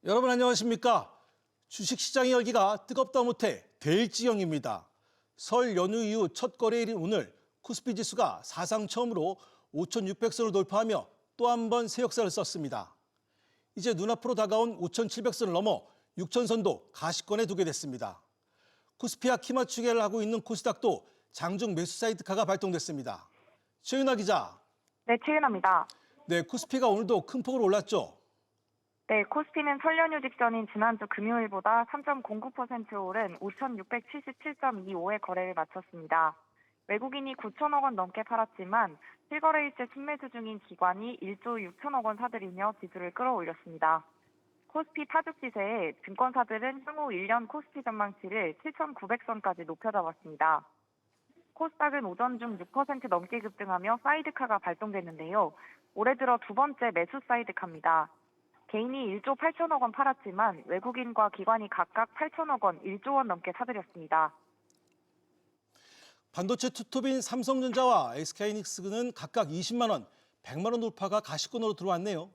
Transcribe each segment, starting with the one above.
여러분 안녕하십니까? 주식시장의 열기가 뜨겁다 못해 대일지경입니다. 설 연휴 이후 첫 거래일인 오늘 코스피 지수가 사상 처음으로 5,600선을 돌파하며 또 한 번 새 역사를 썼습니다. 이제 눈앞으로 다가온 5,700선을 넘어 6,000선도 가시권에 두게 됐습니다. 코스피와 키맞추기를 하고 있는 코스닥도 장중 매수 사이드카가 발동됐습니다. 최윤아 기자. 네, 최윤아입니다. 네, 코스피가 오늘도 큰 폭으로 올랐죠? 네, 코스피는 설 연휴 직전인 지난주 금요일보다 3.09% 오른 5,677.25의 거래를 마쳤습니다. 외국인이 9천억 원 넘게 팔았지만 실거래일째 순매수 중인 기관이 1조 6천억 원 사들이며 지수를 끌어올렸습니다. 코스피 타죽지세에 증권사들은 향후 1년 코스피 전망치를 7,900선까지 높여잡았습니다. 코스닥은 오전 중 6% 넘게 급등하며 사이드카가 발동됐는데요. 올해 들어 두 번째 매수 사이드카입니다. 개인이 1조 8천억 원 팔았지만 외국인과 기관이 각각 8천억 원, 1조 원 넘게 사들였습니다. 반도체 투톱인 삼성전자와 SK하이닉스는 각각 20만 원, 100만 원 돌파가 가시권으로 들어왔네요.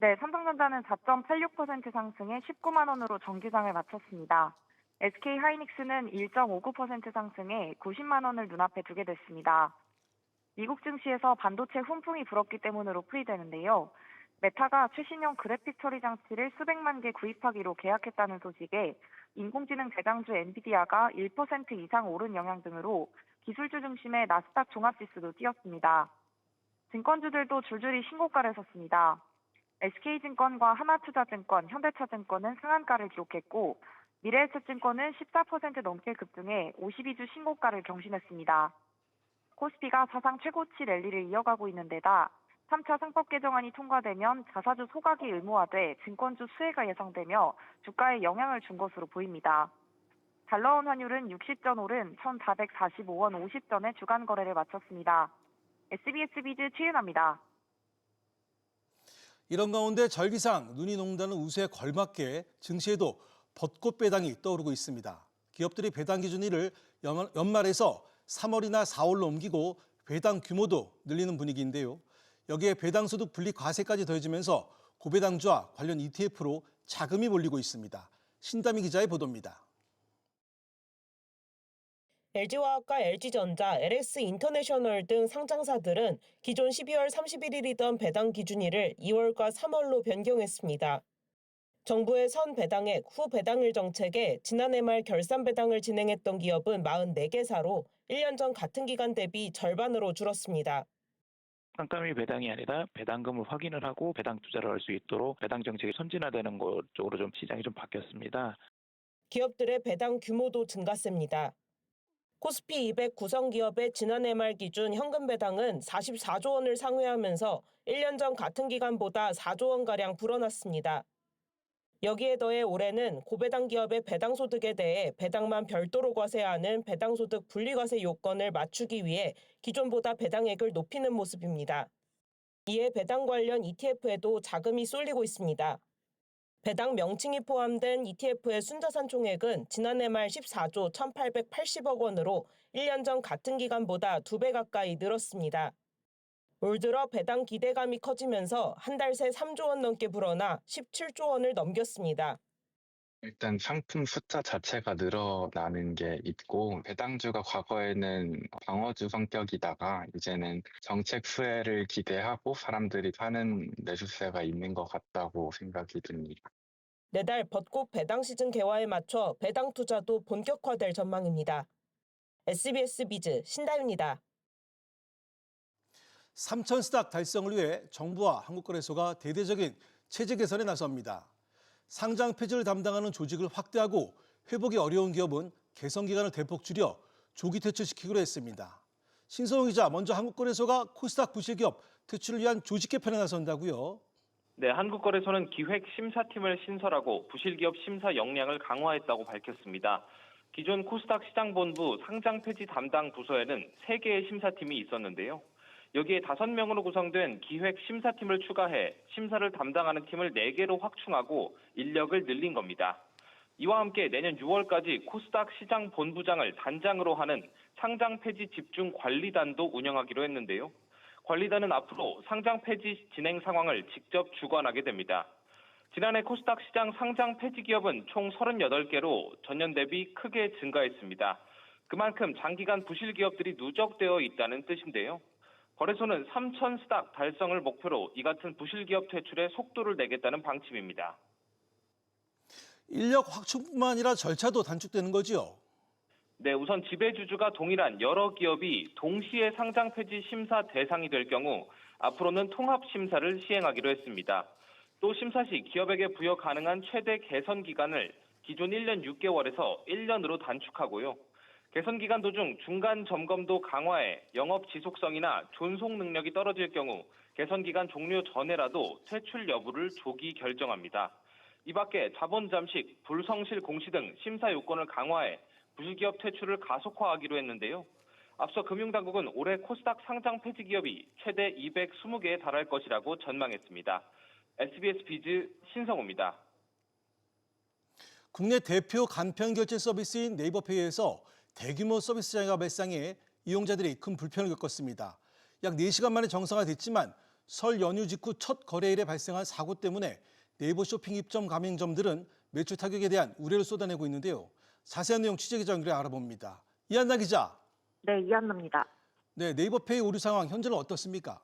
네, 삼성전자는 4.86% 상승해 19만 원으로 정기장을 마쳤습니다. SK하이닉스는 1.59% 상승해 90만 원을 눈앞에 두게 됐습니다. 미국 증시에서 반도체 훈풍이 불었기 때문으로 풀이되는데요. 메타가 최신형 그래픽 처리 장치를 수백만 개 구입하기로 계약했다는 소식에 인공지능 대장주 엔비디아가 1% 이상 오른 영향 등으로 기술주 중심의 나스닥 종합지수도 뛰었습니다. 증권주들도 줄줄이 신고가를 섰습니다. SK증권과 하나투자증권, 현대차증권은 상한가를 기록했고 미래에셋증권은 14% 넘게 급등해 52주 신고가를 경신했습니다. 코스피가 사상 최고치 랠리를 이어가고 있는 데다 3차 상법 개정안이 통과되면 자사주 소각이 의무화돼 증권주 수혜가 예상되며 주가에 영향을 준 것으로 보입니다. 잘 나온 환율은 60전 오른 1,445원 50전에 주간 거래를 마쳤습니다. SBS 비즈 최윤아입니다. 이런 가운데 절기상 눈이 녹는다는 우세에 걸맞게 증시에도 벚꽃 배당이 떠오르고 있습니다. 기업들이 배당 기준일을 연말에서 3월이나 4월로 옮기고 배당 규모도 늘리는 분위기인데요. 여기에 배당소득 분리 과세까지 더해지면서 고배당주와 관련 ETF로 자금이 몰리고 있습니다. 신다미 기자의 보도입니다. LG화학과 LG전자, LS인터내셔널 등 상장사들은 기존 12월 31일이던 배당 기준일을 2월과 3월로 변경했습니다. 정부의 선 배당액, 후 배당일 정책에 지난해 말 결산 배당을 진행했던 기업은 44개사로 1년 전 같은 기간 대비 절반으로 줄었습니다. 깜깜이 배당이 아니라 배당금을 확인을 하고 배당 투자를 할 수 있도록 배당 정책이 선진화되는 것 쪽으로 좀 시장이 좀 바뀌었습니다. 기업들의 배당 규모도 증가세입니다. 코스피 200 구성 기업의 지난해 말 기준 현금 배당은 44조 원을 상회하면서 1년 전 같은 기간보다 4조 원가량 불어났습니다. 여기에 더해 올해는 고배당 기업의 배당소득에 대해 배당만 별도로 과세하는 배당소득 분리과세 요건을 맞추기 위해 기존보다 배당액을 높이는 모습입니다. 이에 배당 관련 ETF에도 자금이 쏠리고 있습니다. 배당 명칭이 포함된 ETF의 순자산 총액은 지난해 말 14조 1,880억 원으로 1년 전 같은 기간보다 2배 가까이 늘었습니다. 올 들어 배당 기대감이 커지면서 한 달 새 3조 원 넘게 불어나 17조 원을 넘겼습니다. 일단 상품 숫자 자체가 늘어나는 게 있고 배당주가 과거에는 방어주 성격이다가 이제는 정책 수혜를 기대하고 사람들이 파는 매수세가 있는 것 같다고 생각이 듭니다. 내달 벚꽃 배당 시즌 개화에 맞춰 배당 투자도 본격화될 전망입니다. SBS 비즈 신다윤입니다. 3,000스닥 달성을 위해 정부와 한국거래소가 대대적인 체제 개선에 나섭니다. 상장 폐지를 담당하는 조직을 확대하고 회복이 어려운 기업은 개선 기간을 대폭 줄여 조기 퇴출시키기로 했습니다. 신성호 기자, 먼저 한국거래소가 코스닥 부실기업 퇴출을 위한 조직 개편에 나선다고요? 네, 한국거래소는 기획심사팀을 신설하고 부실기업 심사 역량을 강화했다고 밝혔습니다. 기존 코스닥 시장본부 상장 폐지 담당 부서에는 3개의 심사팀이 있었는데요. 여기에 5명으로 구성된 기획심사팀을 추가해 심사를 담당하는 팀을 4개로 확충하고 인력을 늘린 겁니다. 이와 함께 내년 6월까지 코스닥 시장 본부장을 단장으로 하는 상장 폐지 집중 관리단도 운영하기로 했는데요. 관리단은 앞으로 상장 폐지 진행 상황을 직접 주관하게 됩니다. 지난해 코스닥 시장 상장 폐지 기업은 총 38개로 전년 대비 크게 증가했습니다. 그만큼 장기간 부실 기업들이 누적되어 있다는 뜻인데요. 거래소는 3천 스닥 달성을 목표로 이 같은 부실 기업 퇴출에 속도를 내겠다는 방침입니다. 인력 확충뿐만 아니라 절차도 단축되는 거지요. 네, 우선 지배주주가 동일한 여러 기업이 동시에 상장 폐지 심사 대상이 될 경우 앞으로는 통합 심사를 시행하기로 했습니다. 또 심사 시 기업에게 부여 가능한 최대 개선 기간을 기존 1년 6개월에서 1년으로 단축하고요. 개선 기간 도중 중간 점검도 강화해 영업 지속성이나 존속 능력이 떨어질 경우 개선 기간 종료 전에라도 퇴출 여부를 조기 결정합니다. 이 밖에 자본 잠식, 불성실 공시 등 심사 요건을 강화해 부실기업 퇴출을 가속화하기로 했는데요. 앞서 금융당국은 올해 코스닥 상장 폐지 기업이 최대 220개에 달할 것이라고 전망했습니다. SBS 비즈 신성호입니다. 국내 대표 간편 결제 서비스인 네이버페이에서 대규모 서비스 장애가 발생해 이용자들이 큰 불편을 겪었습니다. 약 4시간 만에 정상화됐지만 설 연휴 직후 첫 거래일에 발생한 사고 때문에 네이버 쇼핑 입점 가맹점들은 매출 타격에 대한 우려를 쏟아내고 있는데요. 자세한 내용 취재기자 연결해 알아봅니다. 이한나 기자. 네, 이한나입니다. 네, 네이버페이 오류 상황 현재는 어떻습니까?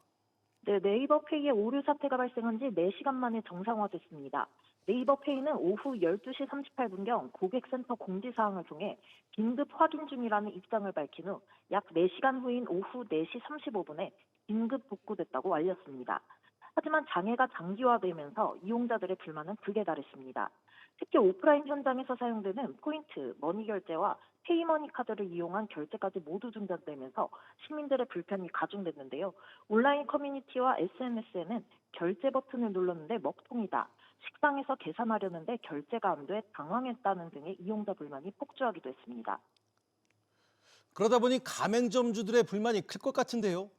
네, 네이버페이의 오류 사태가 발생한 지 4시간 만에 정상화됐습니다. 네이버페이는 오후 12시 38분경 고객센터 공지사항을 통해 긴급 확인 중이라는 입장을 밝힌 후 약 4시간 후인 오후 4시 35분에 긴급 복구됐다고 알렸습니다. 하지만 장애가 장기화되면서 이용자들의 불만은 극에 달했습니다. 특히 오프라인 현장에서 사용되는 포인트, 머니 결제와 페이머니 카드를 이용한 결제까지 모두 중단되면서 시민들의 불편이 가중됐는데요. 온라인 커뮤니티와 SNS에는 결제 버튼을 눌렀는데 먹통이다, 식당에서 계산하려는데 결제가 안 돼 당황했다는 등의 이용자 불만이 폭주하기도 했습니다. 그러다 보니 가맹점주들의 불만이 클 것 같은데요.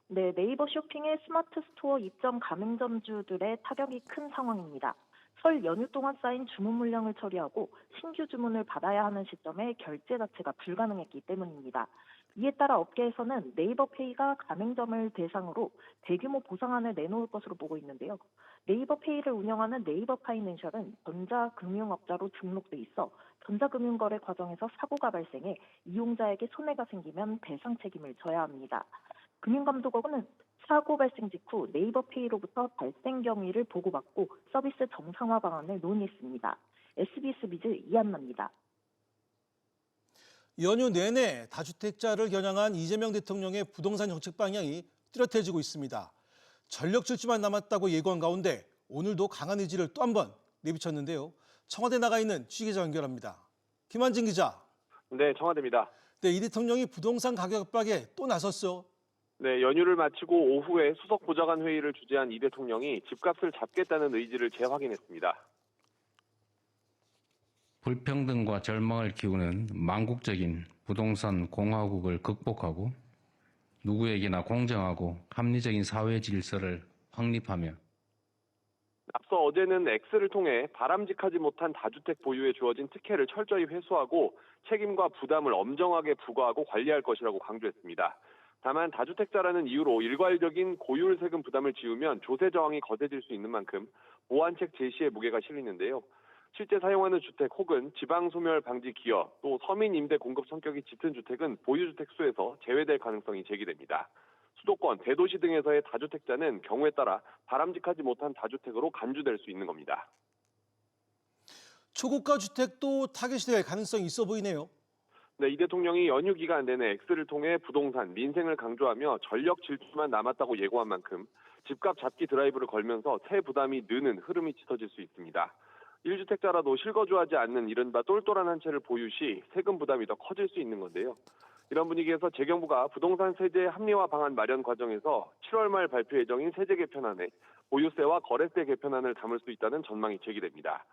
네, 네이버 쇼핑의 스마트 스토어 입점 가맹점주들의 타격이 큰 상황입니다. 설 연휴 동안 쌓인 주문 물량을 처리하고 신규 주문을 받아야 하는 시점에 결제 자체가 불가능했기 때문입니다. 이에 따라 업계에서는 네이버페이가 가맹점을 대상으로 대규모 보상안을 내놓을 것으로 보고 있는데요. 네이버페이를 운영하는 네이버 파이낸셜은 전자금융업자로 등록돼 있어 전자금융거래 과정에서 사고가 발생해 이용자에게 손해가 생기면 배상 책임을 져야 합니다. 금융감독원은 사고 발생 직후 네이버페이로부터 발생 경위를 보고받고 서비스 정상화 방안을 논의했습니다. SBS 비즈 이한나입니다. 연휴 내내 다주택자를 겨냥한 이재명 대통령의 부동산 정책 방향이 뚜렷해지고 있습니다. 전력 질주만 남았다고 예고한 가운데 오늘도 강한 의지를 또 한 번 내비쳤는데요. 청와대 나가 있는 취재기자 연결합니다. 김한진 기자. 네, 청와대입니다. 네, 이 대통령이 부동산 가격 압박에 또 나섰죠. 네, 연휴를 마치고 오후에 수석 보좌관 회의를 주재한 이 대통령이 집값을 잡겠다는 의지를 재확인했습니다. 불평등과 절망을 키우는 망국적인 부동산 공화국을 극복하고 누구에게나 공정하고 합리적인 사회 질서를 확립하며 앞서 어제는 X를 통해 바람직하지 못한 다주택 보유에 주어진 특혜를 철저히 회수하고 책임과 부담을 엄정하게 부과하고 관리할 것이라고 강조했습니다. 다만 다주택자라는 이유로 일괄적인 고율 세금 부담을 지우면 조세 저항이 거세질 수 있는 만큼 보완책 제시에 무게가 실리는데요. 실제 사용하는 주택 혹은 지방 소멸 방지 기여 또 서민 임대 공급 성격이 짙은 주택은 보유주택 수에서 제외될 가능성이 제기됩니다. 수도권, 대도시 등에서의 다주택자는 경우에 따라 바람직하지 못한 다주택으로 간주될 수 있는 겁니다. 초고가 주택도 타겟이 될 가능성이 있어 보이네요. 네, 이 대통령이 연휴 기간 내내 X를 통해 부동산, 민생을 강조하며 전력 질주만 남았다고 예고한 만큼 집값 잡기 드라이브를 걸면서 세 부담이 느는 흐름이 짙어질 수 있습니다. 1주택자라도 실거주하지 않는 이른바 똘똘한 한 채를 보유 시 세금 부담이 더 커질 수 있는 건데요. 이런 분위기에서 재경부가 부동산 세제 합리화 방안 마련 과정에서 7월 말 발표 예정인 세제 개편안에 보유세와 거래세 개편안을 담을 수 있다는 전망이 제기됩니다.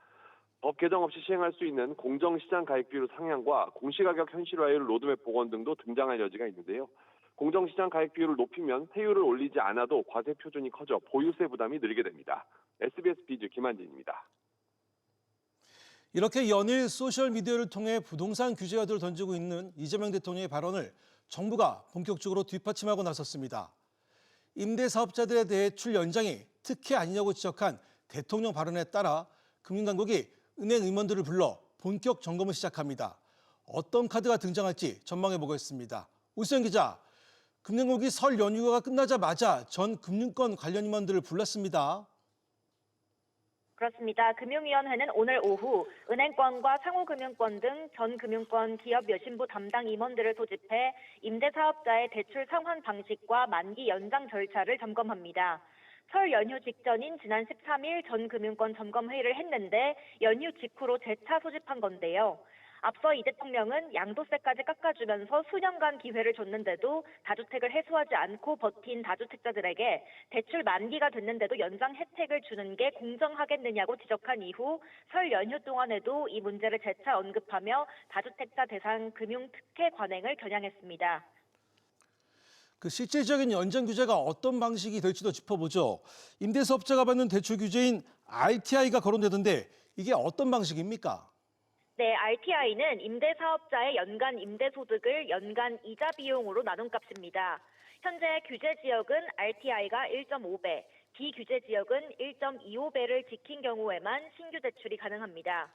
법 개정 없이 시행할 수 있는 공정시장 가액 비율 상향과 공시가격 현실화율 로드맵 복원 등도 등장할 여지가 있는데요. 공정시장 가액 비율을 높이면 세율을 올리지 않아도 과세 표준이 커져 보유세 부담이 늘게 됩니다. SBS 비즈 김한진입니다. 이렇게 연일 소셜미디어를 통해 부동산 규제 화두를 던지고 있는 이재명 대통령의 발언을 정부가 본격적으로 뒷받침하고 나섰습니다. 임대사업자들에 대해 출 연장이 특혜 아니냐고 지적한 대통령 발언에 따라 금융당국이 은행 임원들을 불러 본격 점검을 시작합니다. 어떤 카드가 등장할지 전망해 보겠습니다. 오수영 기자, 금융당국이 설 연휴가 끝나자마자 전 금융권 관련 임원들을 불렀습니다. 그렇습니다. 금융위원회는 오늘 오후 은행권과 상호금융권 등 전 금융권 기업 여신부 담당 임원들을 소집해 임대사업자의 대출 상환 방식과 만기 연장 절차를 점검합니다. 설 연휴 직전인 지난 13일 전 금융권 점검 회의를 했는데 연휴 직후로 재차 소집한 건데요. 앞서 이 대통령은 양도세까지 깎아주면서 수년간 기회를 줬는데도 다주택을 해소하지 않고 버틴 다주택자들에게 대출 만기가 됐는데도 연장 혜택을 주는 게 공정하겠느냐고 지적한 이후 설 연휴 동안에도 이 문제를 재차 언급하며 다주택자 대상 금융 특혜 관행을 겨냥했습니다. 그 실질적인 연장 규제가 어떤 방식이 될지도 짚어보죠. 임대사업자가 받는 대출 규제인 RTI가 거론되던데 이게 어떤 방식입니까? 네, RTI는 임대사업자의 연간 임대소득을 연간 이자 비용으로 나눈 값입니다. 현재 규제 지역은 RTI가 1.5배, 비규제 지역은 1.25배를 지킨 경우에만 신규 대출이 가능합니다.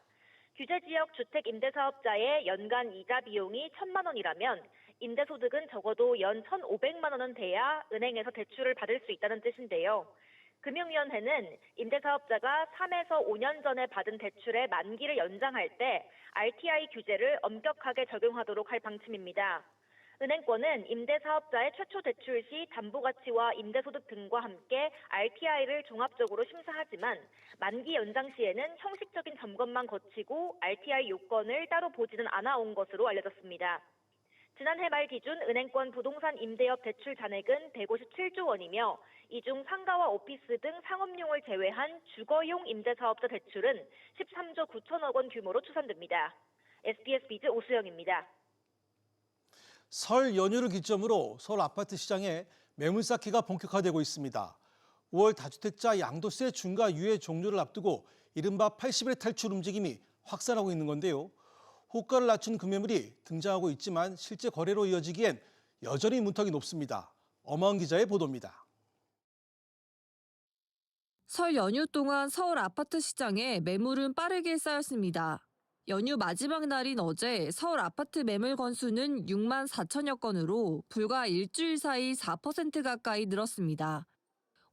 규제 지역 주택 임대사업자의 연간 이자 비용이 1,000만 원이라면 임대소득은 적어도 연 1,500만 원은 돼야 은행에서 대출을 받을 수 있다는 뜻인데요. 금융위원회는 임대사업자가 3에서 5년 전에 받은 대출의 만기를 연장할 때 RTI 규제를 엄격하게 적용하도록 할 방침입니다. 은행권은 임대사업자의 최초 대출 시 담보가치와 임대소득 등과 함께 RTI를 종합적으로 심사하지만 만기 연장 시에는 형식적인 점검만 거치고 RTI 요건을 따로 보지는 않아온 것으로 알려졌습니다. 지난해 말 기준 은행권 부동산 임대업 대출 잔액은 157조 원이며 이 중 상가와 오피스 등 상업용을 제외한 주거용 임대사업자 대출은 13조 9천억 원 규모로 추산됩니다. SBS 비즈 오수영입니다. 설 연휴를 기점으로 서울 아파트 시장에 매물 쌓기가 본격화되고 있습니다. 5월 다주택자 양도세 중과 유예 종료를 앞두고 이른바 80일 탈출 움직임이 확산하고 있는 건데요. 호가를 낮춘 금매물이 등장하고 있지만 실제 거래로 이어지기엔 여전히 문턱이 높습니다. 엄하은 기자의 보도입니다. 설 연휴 동안 서울 아파트 시장에 매물은 빠르게 쌓였습니다. 연휴 마지막 날인 어제 서울 아파트 매물 건수는 6만 4천여 건으로 불과 일주일 사이 4% 가까이 늘었습니다.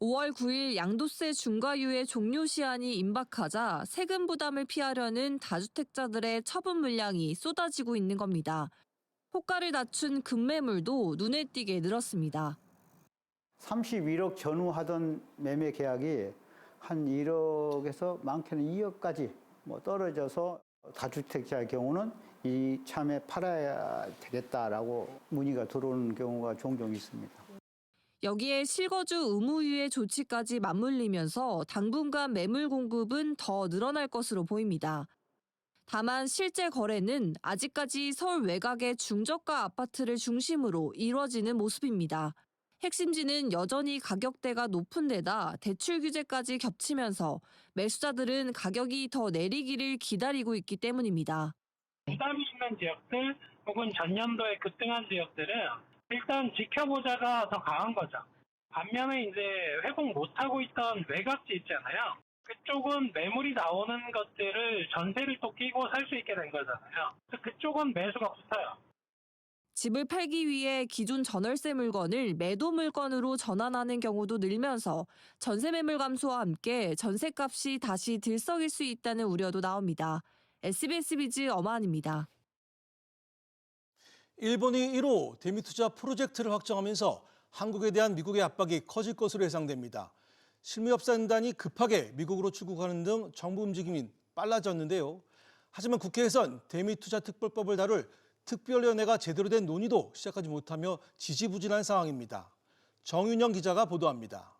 5월 9일 양도세 중과유예 종료 시한이 임박하자 세금 부담을 피하려는 다주택자들의 처분 물량이 쏟아지고 있는 겁니다. 호가를 낮춘 급매물도 눈에 띄게 늘었습니다. 31억 전후하던 매매 계약이 한 1억에서 많게는 2억까지 떨어져서 다주택자의 경우는 이참에 팔아야 되겠다라고 문의가 들어오는 경우가 종종 있습니다. 여기에 실거주 의무유예 조치까지 맞물리면서 당분간 매물 공급은 더 늘어날 것으로 보입니다. 다만 실제 거래는 아직까지 서울 외곽의 중저가 아파트를 중심으로 이뤄지는 모습입니다. 핵심지는 여전히 가격대가 높은 데다 대출 규제까지 겹치면서 매수자들은 가격이 더 내리기를 기다리고 있기 때문입니다. 부담이 있는 지역들 혹은 전년도에 급등한 지역들은 일단 지켜보자가 더 강한 거죠. 반면에 이제 회복 못하고 있던 외곽지 있잖아요. 그쪽은 매물이 나오는 것들을 전세를 또 끼고 살 수 있게 된 거잖아요. 그쪽은 매수가 붙어요. 집을 팔기 위해 기존 전월세 물건을 매도 물건으로 전환하는 경우도 늘면서 전세 매물 감소와 함께 전세값이 다시 들썩일 수 있다는 우려도 나옵니다. SBS 비즈 엄하은입니다. 일본이 1호 대미투자 프로젝트를 확정하면서 한국에 대한 미국의 압박이 커질 것으로 예상됩니다. 실무협상단이 급하게 미국으로 출국하는 등 정부 움직임이 빨라졌는데요. 하지만 국회에선 대미투자 특별법을 다룰 특별위원회가 제대로 된 논의도 시작하지 못하며 지지부진한 상황입니다. 정윤영 기자가 보도합니다.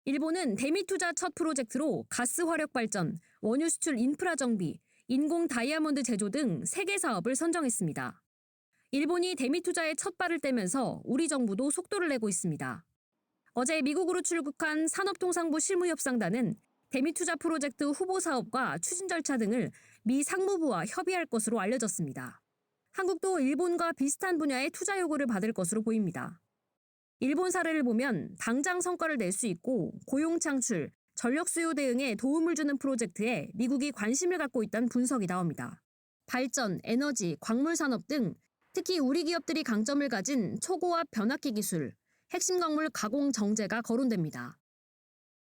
일본은 대미투자 첫 프로젝트로 가스 화력 발전, 원유 수출 인프라 정비, 인공 다이아몬드 제조 등 3개 사업을 선정했습니다. 일본이 대미투자에 첫 발을 떼면서 우리 정부도 속도를 내고 있습니다. 어제 미국으로 출국한 산업통상부 실무협상단은 대미투자 프로젝트 후보 사업과 추진 절차 등을 미 상무부와 협의할 것으로 알려졌습니다. 한국도 일본과 비슷한 분야의 투자 요구를 받을 것으로 보입니다. 일본 사례를 보면 당장 성과를 낼 수 있고 고용 창출, 전력 수요 대응에 도움을 주는 프로젝트에 미국이 관심을 갖고 있다는 분석이 나옵니다. 발전, 에너지, 광물 산업 등 특히 우리 기업들이 강점을 가진 초고압 변압기 기술, 핵심 광물 가공 정제가 거론됩니다.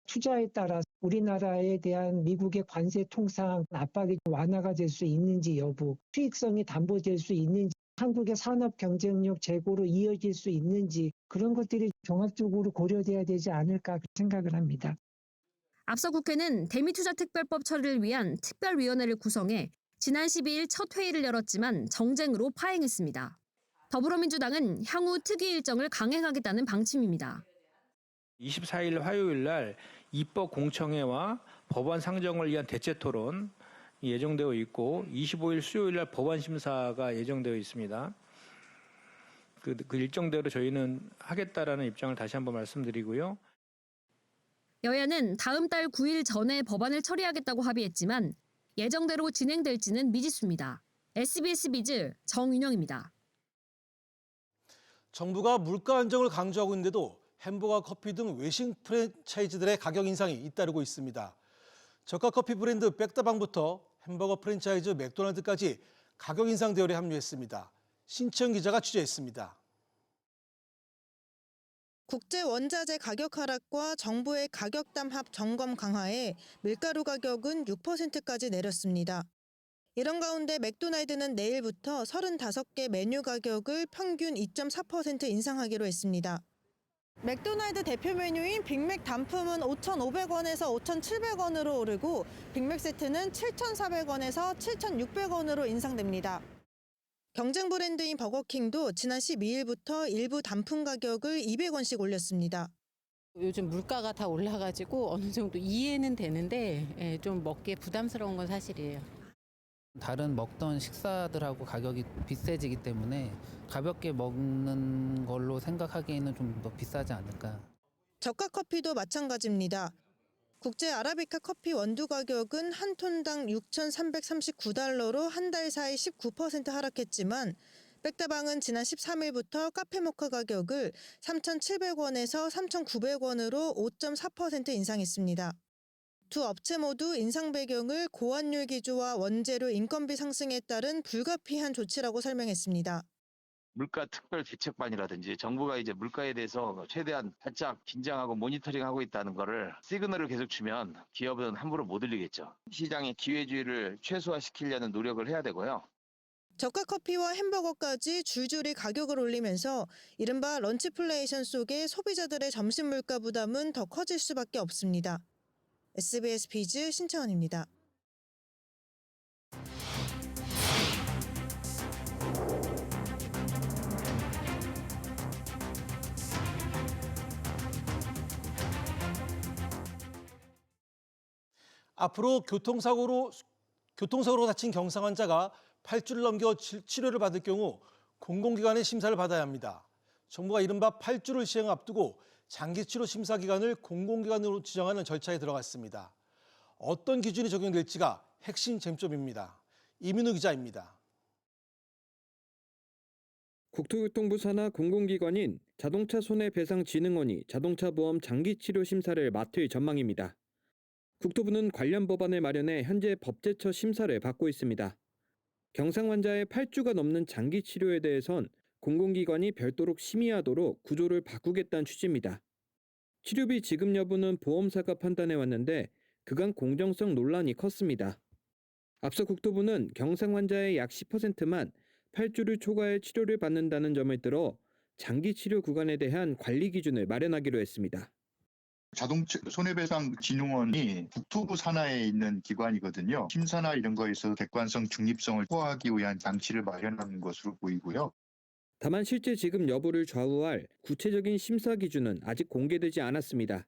투자에 따라 우리나라에 대한 미국의 관세 통상 압박이 완화가 될 수 있는지 여부, 수익성이 담보될 수 있는지, 한국의 산업 경쟁력 제고로 이어질 수 있는지 그런 것들이 종합적으로 고려돼야 되지 않을까 생각을 합니다. 앞서 국회는 대미투자특별법 처리를 위한 특별위원회를 구성해 지난 12일 첫 회의를 열었지만 정쟁으로 파행했습니다. 더불어민주당은 향후 특위 일정을 강행하겠다는 방침입니다. 24일 화요일 날 입법 공청회와 법안 상정을 위한 대체 토론 예정되어 있고 25일 수요일 날 법안 심사가 예정되어 있습니다. 그 일정대로 저희는 하겠다라는 입장을 다시 한번 말씀드리고요. 여야는 다음 달 9일 전에 법안을 처리하겠다고 합의했지만 예정대로 진행될지는 미지수입니다. SBS 비즈 정윤영입니다. 정부가 물가 안정을 강조하고 있는데도 햄버거, 커피 등 외식 프랜차이즈들의 가격 인상이 잇따르고 있습니다. 저가 커피 브랜드 백다방부터 햄버거 프랜차이즈 맥도날드까지 가격 인상 대열에 합류했습니다. 신채영 기자가 취재했습니다. 국제 원자재 가격 하락과 정부의 가격담 합 점검 강화에 밀가루 가격은 6%까지 내렸습니다. 이런 가운데 맥도날드는 내일부터 35개 메뉴 가격을 평균 2.4% 인상하기로 했습니다. 맥도날드 대표 메뉴인 빅맥 단품은 5,500원에서 5,700원으로 오르고 빅맥 세트는 7,400원에서 7,600원으로 인상됩니다. 경쟁 브랜드인 버거킹도 지난 12일부터 일부 단품 가격을 200원씩 올렸습니다. 요즘 물가가 다 올라가지고 어느 정도 이해는 되는데 좀 먹기에 부담스러운 건 사실이에요. 다른 먹던 식사들하고 가격이 비싸지기 때문에 가볍게 먹는 걸로 생각하기에는 좀 더 비싸지 않을까. 저가 커피도 마찬가지입니다. 국제 아라비카 커피 원두 가격은 한 톤당 6,339달러로 한 달 사이 19% 하락했지만 백다방은 지난 13일부터 카페 모카 가격을 3,700원에서 3,900원으로 5.4% 인상했습니다. 두 업체 모두 인상 배경을 고환율 기조와 원재료 인건비 상승에 따른 불가피한 조치라고 설명했습니다. 물가 특별 대책반이라든지 정부가 이제 물가에 대해서 최대한 바짝 긴장하고 모니터링하고 있다는 거를 시그널을 계속 주면 기업은 함부로 못 올리겠죠. 시장의 기회주의를 최소화시키려는 노력을 해야 되고요. 저가 커피와 햄버거까지 줄줄이 가격을 올리면서 이른바 런치플레이션 속에 소비자들의 점심 물가 부담은 더 커질 수밖에 없습니다. SBS 비즈 신채원입니다. 앞으로 교통사고로 다친 경상 환자가 8주를 넘겨 치료를 받을 경우 공공기관의 심사를 받아야 합니다. 정부가 이른바 8주를 시행 앞두고 장기치료 심사 기간을 공공기관으로 지정하는 절차에 들어갔습니다. 어떤 기준이 적용될지가 핵심 쟁점입니다. 이민우 기자입니다. 국토교통부 산하 공공기관인 자동차 손해배상진흥원이 자동차 보험 장기치료 심사를 맡을 전망입니다. 국토부는 관련 법안을 마련해 현재 법제처 심사를 받고 있습니다. 경상 환자의 8주가 넘는 장기 치료에 대해선 공공기관이 별도로 심의하도록 구조를 바꾸겠다는 취지입니다. 치료비 지급 여부는 보험사가 판단해 왔는데 그간 공정성 논란이 컸습니다. 앞서 국토부는 경상 환자의 약 10%만 8주를 초과해 치료를 받는다는 점을 들어 장기 치료 구간에 대한 관리 기준을 마련하기로 했습니다. 자동차 손해배상진흥원이 국토부 산하에 있는 기관이거든요. 심사나 이런 거에서 객관성, 중립성을 확보하기 위한 장치를 마련하는 것으로 보이고요. 다만 실제 지급 여부를 좌우할 구체적인 심사 기준은 아직 공개되지 않았습니다.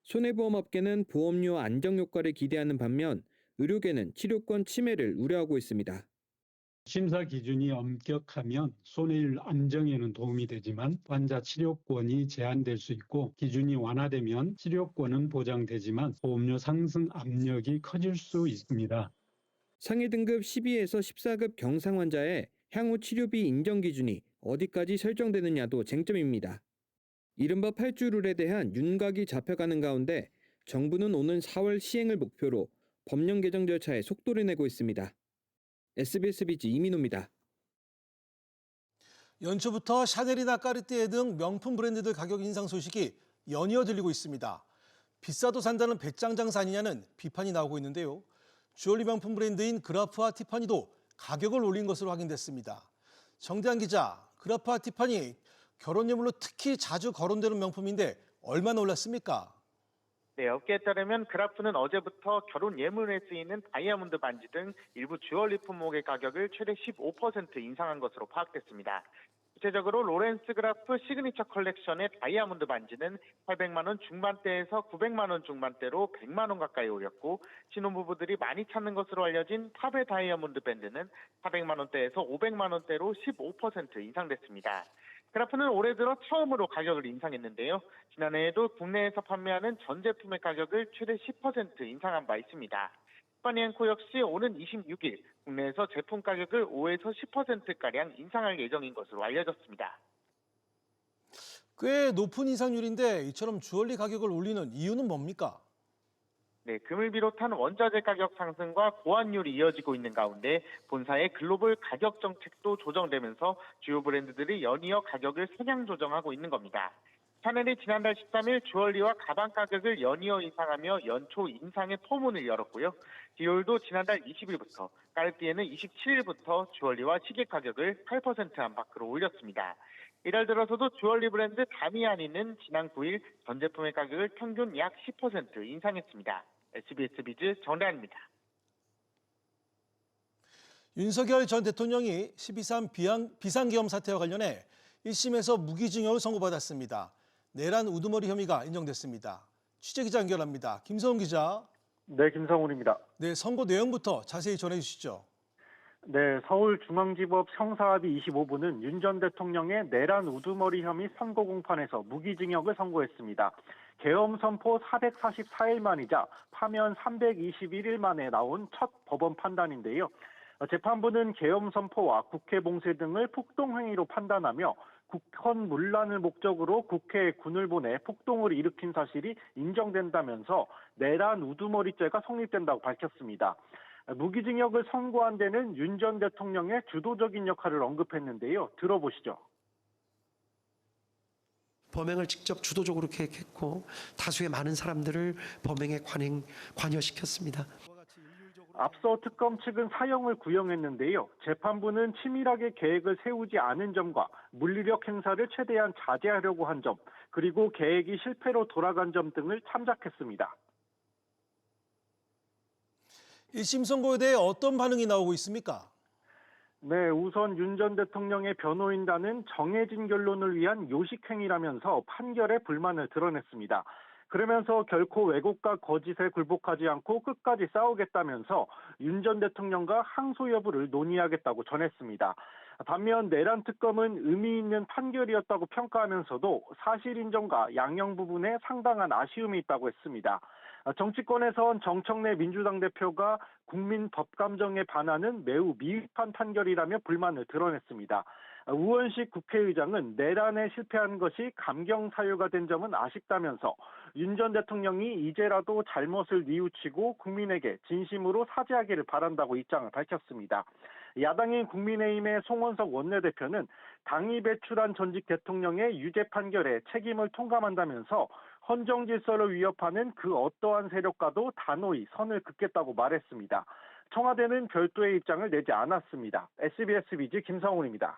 손해보험업계는 보험료 안정 효과를 기대하는 반면 의료계는 치료권 침해를 우려하고 있습니다. 심사 기준이 엄격하면 손해율 안정에는 도움이 되지만 환자 치료권이 제한될 수 있고 기준이 완화되면 치료권은 보장되지만 보험료 상승 압력이 커질 수 있습니다. 상해 등급 12에서 14급 경상 환자의 향후 치료비 인정 기준이 어디까지 설정되느냐도 쟁점입니다. 이른바 8주룰에 대한 윤곽이 잡혀가는 가운데 정부는 오는 4월 시행을 목표로 법령 개정 절차에 속도를 내고 있습니다. SBS 비즈 이민호입니다. 연초부터 샤넬이나 까르띠에 등 명품 브랜드들 가격 인상 소식이 연이어 들리고 있습니다. 비싸도 산다는 배짱 장사 아니냐는 비판이 나오고 있는데요. 주얼리 명품 브랜드인 그라프와 티파니도 가격을 올린 것으로 확인됐습니다. 정대한 기자, 그라프와 티파니 결혼 예물로 특히 자주 거론되는 명품인데 얼마나 올랐습니까? 네, 업계에 따르면 그라프는 어제부터 결혼 예물에 쓰이는 다이아몬드 반지 등 일부 주얼리 품목의 가격을 최대 15% 인상한 것으로 파악됐습니다. 구체적으로 로렌스 그라프 시그니처 컬렉션의 다이아몬드 반지는 800만 원 중반대에서 900만 원 중반대로 100만 원 가까이 올렸고, 신혼부부들이 많이 찾는 것으로 알려진 탑의 다이아몬드 밴드는 400만 원대에서 500만 원대로 15% 인상됐습니다. 그라프는 올해 들어 처음으로 가격을 인상했는데요. 지난해에도 국내에서 판매하는 전 제품의 가격을 최대 10% 인상한 바 있습니다. 티파니앤코 역시 오는 26일 국내에서 제품 가격을 5에서 10%가량 인상할 예정인 것으로 알려졌습니다. 꽤 높은 인상률인데 이처럼 주얼리 가격을 올리는 이유는 뭡니까? 네, 금을 비롯한 원자재 가격 상승과 고환율이 이어지고 있는 가운데 본사의 글로벌 가격 정책도 조정되면서 주요 브랜드들이 연이어 가격을 상향 조정하고 있는 겁니다. 샤넬이 지난달 13일 주얼리와 가방 가격을 연이어 인상하며 연초 인상의 포문을 열었고요. 디올도 지난달 20일부터, 까르띠에는 27일부터 주얼리와 시계 가격을 8% 안팎으로 올렸습니다. 이달 들어서도 주얼리 브랜드 다미아니는 지난 9일 전 제품의 가격을 평균 약 10% 인상했습니다. SBS 비즈 정대한입니다. 윤석열 전 대통령이 12.3 비상계엄 사태와 관련해 1심에서 무기징역을 선고받았습니다. 내란 우두머리 혐의가 인정됐습니다. 취재기자 연결합니다. 김성훈 기자. 네, 김성훈입니다. 네, 선고 내용부터 자세히 전해주시죠. 네, 서울중앙지법 형사합의 25부는 윤 전 대통령의 내란 우두머리 혐의 선고 공판에서 무기징역을 선고했습니다. 계엄 선포 444일 만이자 파면 321일 만에 나온 첫 법원 판단인데요. 재판부는 계엄 선포와 국회 봉쇄 등을 폭동행위로 판단하며 국헌 문란을 목적으로 국회에 군을 보내 폭동을 일으킨 사실이 인정된다면서 내란 우두머리죄가 성립된다고 밝혔습니다. 무기징역을 선고한 데는 윤 전 대통령의 주도적인 역할을 언급했는데요. 들어보시죠. 범행을 직접 주도적으로 계획했고 다수의 많은 사람들을 범행에 관여시켰습니다. 앞서 특검 측은 사형을 구형했는데요. 재판부는 치밀하게 계획을 세우지 않은 점과 물리력 행사를 최대한 자제하려고 한 점, 그리고 계획이 실패로 돌아간 점 등을 참작했습니다. 1심 선고에 대해 어떤 반응이 나오고 있습니까? 네, 우선 윤 전 대통령의 변호인단은 정해진 결론을 위한 요식행위라면서 판결에 불만을 드러냈습니다. 그러면서 결코 왜곡과 거짓에 굴복하지 않고 끝까지 싸우겠다면서 윤 전 대통령과 항소 여부를 논의하겠다고 전했습니다. 반면 내란 특검은 의미 있는 판결이었다고 평가하면서도 사실 인정과 양형 부분에 상당한 아쉬움이 있다고 했습니다. 정치권에선 정청래 민주당 대표가 국민 법감정에 반하는 매우 미흡한 판결이라며 불만을 드러냈습니다. 우원식 국회의장은 내란에 실패한 것이 감경사유가 된 점은 아쉽다면서 윤 전 대통령이 이제라도 잘못을 뉘우치고 국민에게 진심으로 사죄하기를 바란다고 입장을 밝혔습니다. 야당인 국민의힘의 송원석 원내대표는 당이 배출한 전직 대통령의 유죄 판결에 책임을 통감한다면서 헌정 질서를 위협하는 그 어떠한 세력과도 단호히 선을 긋겠다고 말했습니다. 청와대는 별도의 입장을 내지 않았습니다. SBS 비즈 김성훈입니다.